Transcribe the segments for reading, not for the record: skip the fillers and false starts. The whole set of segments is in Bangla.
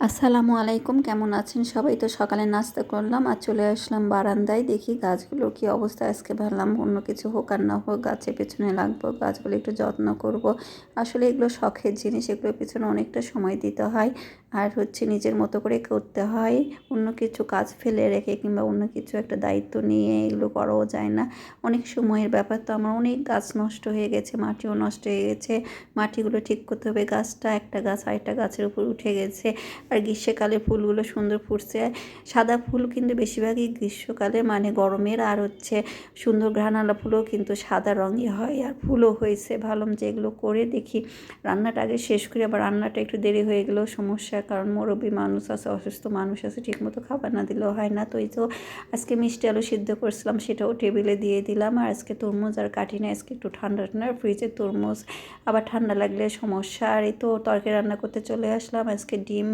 আসসালামু আলাইকুম, কেমন আছেন সবাই? তো সকালে নাস্তা করলাম আর চলে আসলাম বারান্দায়। দেখি গাছগুলোর কি অবস্থা। আজকে ভাবলাম অন্য কিছু হোক আর না হোক গাছের পেছনে লাগবো, গাছগুলো একটু যত্ন করব। আসলে এগুলো শখের জিনিস, এগুলোর পিছনে অনেকটা সময় দিতে হয় আর নিজের মতো করে করতে হয়। অন্য কিছু কাজ ফেলে রেখে কিংবা অন্য কিছু একটা দায়িত্ব নিয়ে এগুলো করাও যায় না। অনেক সময়ের ব্যাপার। তো আমার অনেক গাছ নষ্ট হয়ে গেছে, মাটিও নষ্ট হয়ে গেছে। মাটিগুলো ঠিক করতে হবে। গাছটা একটা গাছ আরেকটা গাছের উপর উঠে গেছে। আর গ্রীষ্মকালে ফুলগুলো সুন্দর ফুটছে। সাদা ফুল কিন্তু বেশিরভাগই গ্রীষ্মকালে মানে গরমের, আর সুন্দর ঘ্রাণওয়ালা ফুলও কিন্তু সাদা রঙই হয় আর ফুলও হয়েছে। ভাবলাম যে এগুলো করে দেখি, রান্নাটা আগে শেষ করি। আবার রান্নাটা একটু দেরি হয়ে গেলেও সমস্যা, কারণ মুরব্বী মানুষ আছে, অসুস্থ মানুষ আছে, ঠিকমতো খাবার না দিলেও হয় না। তো এই তো আজকে মিষ্টি আলু সিদ্ধ করছিলাম, সেটাও টেবিলে দিয়ে দিলাম। আর আজকে তরমুজ আর কাটি না, আজকে একটু ঠান্ডা ঠান্ডা ফ্রিজের তরমুজ, আবার ঠান্ডা লাগলে সমস্যা। আর এই তো তরকারি রান্না করতে চলে আসলাম। আজকে ডিম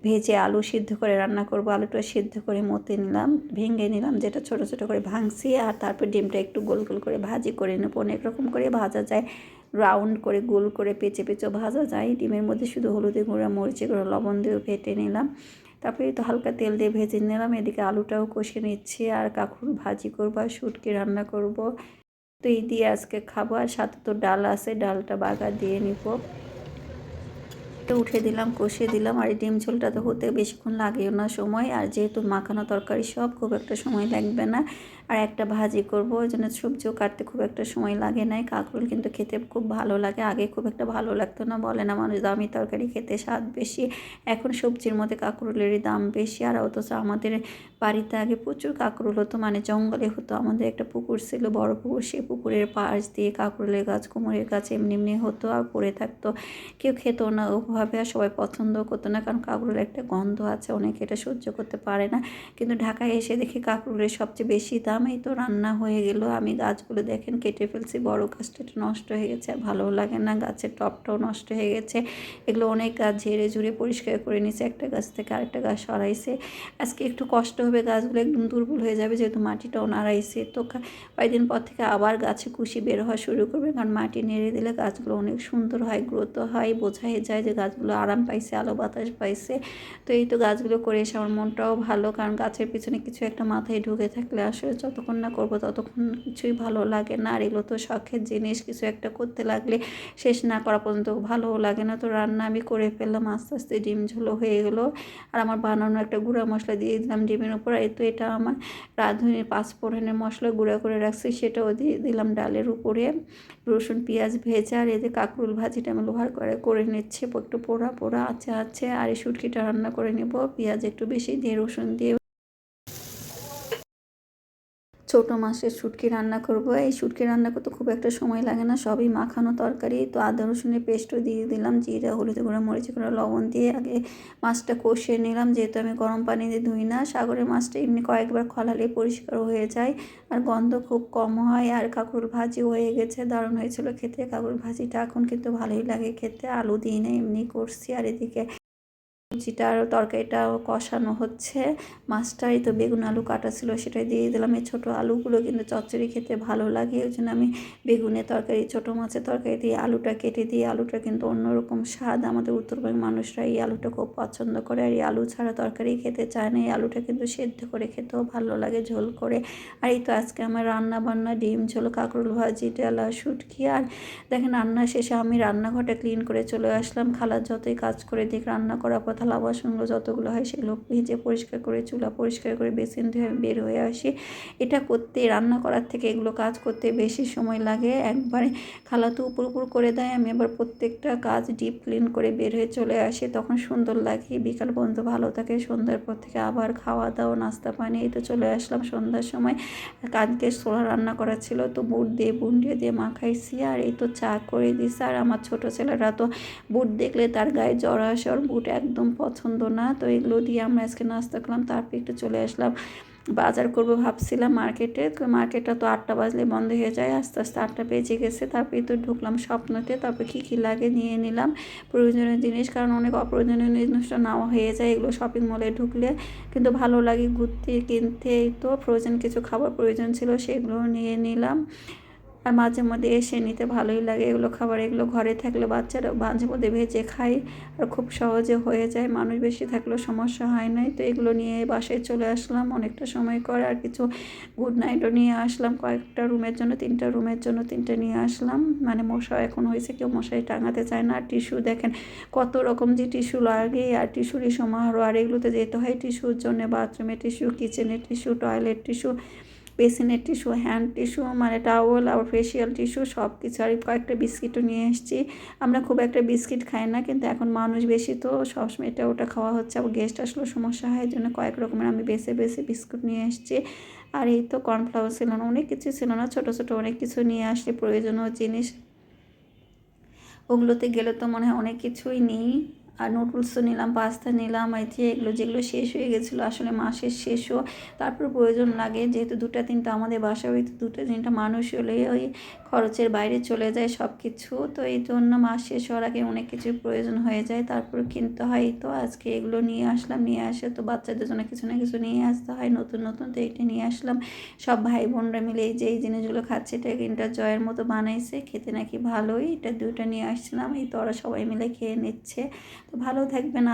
ভেজে আলু সিদ্ধ করে রান্না করব। আলুটা সিদ্ধ করে মতে নিলাম, ভেঙে নিলাম, যেটা ছোট ছোট করে ভাঙছি। আর তারপর ডিমটা একটু গোল গোল করে ভাজি করে নেব। অনেক রকম করে ভাজা যায়, রাউন্ড করে গোল করে পেঁচে পেঁচেও ভাজা যায়। ডিমের মধ্যে শুধু হলুদের গুঁড়া, মরিচের গুঁড়া, লবণ দিয়েও ফেটে নিলাম। তারপরে তো হালকা তেল দিয়ে ভেজে নিলাম। এদিকে আলুটাও কষে নিচ্ছি আর কাঁকরোল ভাজি করবো আর শুটকি রান্না করব। তো এই দিয়ে আজকে খাবো। আর সাথে তো ডাল আছে, ডালটা বাগার দিয়ে নিব। উঠে দিলাম, কষিয়ে দিলাম। আর এই ডিম ঝোলটা তো হতে বেশিক্ষণ লাগেও না সময়, আর যেহেতু মাখানো তরকারি সব, খুব একটা সময় লাগবে না। আর একটা ভাজি করবো, ওই জন্য সবজিও কাটতে খুব একটা সময় লাগে নাই। কাঁকরোল কিন্তু খেতে খুব ভালো লাগে, আগে খুব একটা ভালো লাগতো না, বলে না মানুষ দামি তরকারি খেতে স্বাদ বেশি। এখন সবজির মধ্যে কাঁকরোলেরই দাম বেশি। আর অথচ আমাদের বাড়িতে আগে প্রচুর কাঁকরোল হতো, মানে জঙ্গলে হতো। আমাদের একটা পুকুর ছিল, বড় পুকুর, সেই পুকুরের পাশ দিয়ে কাঁকরোলের গাছ, কুমড়ের গাছ এমনি এমনি হতো আর পড়ে থাকতো। কেউ খেত না ওভাবে, আর সবাই পছন্দ করতো না, কারণ কাঁকরোলের একটা গন্ধ আছে, অনেকে এটা সহ্য করতে পারে না। কিন্তু ঢাকায় এসে দেখি কাঁকরোলের সবচেয়ে বেশি দাম। এই তো রান্না হয়ে গেল। আমি গাছগুলো দেখেন কেটে ফেলছি, বড় গাছটা নষ্ট হয়ে গেছে, আর ভালো লাগে না। গাছের টবটাও নষ্ট হয়ে গেছে। এগুলো অনেক গাছ ঝেড়ে ঝুড়ে পরিষ্কার করে নিয়েছে, একটা গাছ থেকে আরেকটা গাছ সরাইছে। আজকে একটু কষ্ট হবে, গাছগুলো একদম দুর্বল হয়ে যাবে, যেহেতু মাটিটাও নাড়াইছে। তো কয়েকদিন পর থেকে আবার গাছে কুশি বের হওয়া শুরু করবে, কারণ মাটি নেড়ে দিলে গাছগুলো অনেক সুন্দর হয়, গ্রোথ হয়, বোঝাই যায় যে গাছগুলো আরাম পাইছে, আলো বাতাস পাইছে। তো এই তো গাছগুলো করে এসে আমার মনটাও ভালো, কারণ গাছের পিছনে কিছু একটা মাথায় ঢুকে থাকলে আসলে যতক্ষণ না করবো ততক্ষণ কিছুই ভালো লাগে না। আর এগুলো তো শখের জিনিস, কিছু একটা করতে লাগলে শেষ না করা পর্যন্ত ভালোও লাগে না। তো রান্না আমি করে ফেললাম, আস্তে আস্তে ডিম ঝোলো হয়ে গেলো। আর আমার বানানো একটা গুঁড়া মশলা দিয়ে দিলাম ডিমের উপর। এই তো এটা আমার রাঁধুনির পাঁচফোড়নের মশলা গুঁড়া করে রাখছি, সেটাও দিয়ে দিলাম ডালের উপরে। রসুন পেঁয়াজ ভেজে, আর এতে কাঁকরোল ভাজিটা আমি লোহার করে নিচ্ছি, একটু পোড়া পোড়া আছে। আর এই শুটকিটা রান্না করে নেব, পেঁয়াজ একটু বেশি দিয়ে, রসুন দিয়ে। ছোটো মাছের শুটকি রান্না করব। এই শুটকি রান্না করতে খুব একটা সময় লাগে না, সবই মাখানো তরকারি। তো আদা রসুনের পেস্টও দিয়ে দিলাম, জিরা, হলুদ গুঁড়া, মরিচ গুঁড়া, লবণ দিয়ে আগে মাছটা কষিয়ে নিলাম। যেহেতু আমি গরম পানি দিয়ে ধুই না, সাগরের মাছটা এমনি কয়েকবার খলালে পরিষ্কার হয়ে যায় আর গন্ধ খুব কম হয়। আর কাঁকরোল ভাজি হয়ে গেছে, দারুণ হয়েছিল খেতে কাঁকরোল ভাজিটা। এখন কিন্তু ভালোই লাগে খেতে, আলু দিই না, এমনি করছি। আর এদিকে সবজিটার তরকারিটাও কষানো হচ্ছে। মাছটাই তো বেগুন আলু কাটা ছিল, সেটাই দিয়ে দিলাম। এই ছোটো আলুগুলো কিন্তু চচ্চড়ি খেতে ভালো লাগে, ওই জন্য আমি বেগুনের তরকারি, ছোটো মাছের তরকারি দিয়ে আলুটা কেটে দিই। আলুটা কিন্তু অন্যরকম স্বাদ, আমাদের উত্তরবঙ্গের মানুষরা এই আলুটা খুব পছন্দ করে। আর এই আলু ছাড়া তরকারি খেতে চায় না। এই আলুটা কিন্তু সেদ্ধ করে খেতেও ভালো লাগে, ঝোল করে। আর এই তো আজকে আমার রান্না বান্না, ডিম ঝোল, কাঁকরোল ভাজি, ডালা, শুটকি। আর দেখেন রান্না শেষে আমি রান্নাঘরটা ক্লিন করে চলে আসলাম। খালা যতই কাজ করে দিক, রান্না করার পর থালা বাসনগুলো যতগুলো হয় সেগুলো ভেজে পরিষ্কার করে, চুলা পরিষ্কার করে, বেসিন ধুয়ে বের হয়ে আসি। এটা করতে, রান্না করার থেকে এগুলো কাজ করতে বেশি সময় লাগে। একবারে খালা তো উপর উপর করে দেয়, আমি আবার প্রত্যেকটা কাজ ডিপ ক্লিন করে বের হয়ে চলে আসি, তখন সুন্দর লাগে। বিকাল পর্যন্ত ভালো থাকে, সন্ধ্যার পর থেকে আবার খাওয়া দাওয়া, নাস্তা পানি। এই তো চলে আসলাম সন্ধ্যার সময়। কালকে ছোলা রান্না করা ছিল, তো বুট দিয়ে, বুন্দিয়া দিয়ে মাখাইছি। আর এই তো চা করে দিছি। আর আমার ছোটো ছেলেরা তো বুট দেখলে তার গায়ে জ্বর আসে, ওর বুট একদম পছন্দ না। তো এগুলো দিয়ে আমরা আজকে নাস্তা করলাম। তারপর একটু চলে আসলাম, বাজার করবো ভাবছিলাম মার্কেটে। তো মার্কেটটা তো 8টা বাজলে বন্ধ হয়ে যায়, আস্তে আস্তে 8টা বেজে গেছে। তারপরে তো ঢুকলাম স্বপ্নতে। তারপর কী লাগে নিয়ে নিলাম প্রয়োজনীয় জিনিস, কারণ অনেক অপ্রয়োজনীয় জিনিসটা নেওয়া হয়ে যায় এগুলো শপিং মলে ঢুকলে। কিন্তু ভালো লাগে ঘুরতে, কিনতে। এই তো ফ্রোজেন কিছু খাবার প্রয়োজন ছিল, সেগুলো নিয়ে নিলাম। আর মাঝে মধ্যে এসে নিতে ভালোই লাগে এগুলো খাবার। এগুলো ঘরে থাকলে বাচ্চারা মাঝে মধ্যে ভেজে খায় আর খুব সহজে হয়ে যায়, মানুষ বেশি থাকলেও সমস্যা হয় নাই। তো এগুলো নিয়ে বাসায় চলে আসলাম অনেকটা সময় করে। আর কিছু গুড নাইটও নিয়ে আসলাম কয়েকটা রুমের জন্য, 3টা রুমের জন্য 3টে নিয়ে আসলাম। মানে মশা এখন হয়েছে, কেউ মশারি টাঙাতে চায় না। আর টিস্যু দেখেন কত রকম যে টিস্যু লাগে, আর টিস্যুরই সমারোহ। আর এগুলোতে যেতে হয় টিস্যুর জন্য, বাথরুমের টিস্যু, কিচেনের টিস্যু, টয়লেট টিস্যু, বেসিনের টিস্যু, হ্যান্ড টিস্যু, মানে টাওয়েল আর ফেসিয়াল টিস্যু সব কিছু। আর কয়েকটা বিস্কিটও নিয়ে এসেছি। আমরা খুব একটা বিস্কিট খাই না, কিন্তু এখন মানুষ বেশি তো সবসময় এটা ওটা খাওয়া হচ্ছে। আবার গেস্ট আসলেও সমস্যা হয়, এই জন্য কয়েক রকমের আমি বেছে বেছে বিস্কুট নিয়ে এসেছি। আর এই তো কর্নফ্লাওয়ার ছিল না, অনেক কিছু ছিল না, ছোটো ছোটো অনেক কিছু নিয়ে আসলে প্রয়োজনীয় জিনিস। ওগুলোতে গেলে তো মনে হয় অনেক কিছুই নেই। আর নুডলসও নিলাম, পাস্তা নিলাম, এই যে এগুলো যেগুলো শেষ হয়ে গেছিলো আসলে মাসের শেষও, তারপর প্রয়োজন লাগে যেহেতু 2টা 3টা আমাদের বাসা, ওই 2টা 3টা মানুষ হলে ওই খরচের বাইরে চলে যায় সব কিছু। তো এই জন্য মাস শেষ হওয়ার আগে অনেক কিছুর প্রয়োজন হয়ে যায়, তারপর কিনতে হয়। তো আজকে এগুলো নিয়ে আসলাম, নিয়ে আসে তো বাচ্চাদের জন্য কিছু না কিছু নিয়ে আসতে হয় নতুন নতুন। তো এইটা নিয়ে আসলাম, সব ভাই বোনরা মিলে এই যে এই জিনিসগুলো খাচ্ছে। এটা কিনটা জয়ের মতো বানাইছে, খেতে নাকি ভালোই। এটা 2টা নিয়ে আসছিলাম, এই তো ওরা সবাই মিলে খেয়ে নিচ্ছে। তো ভালো থাকবেন।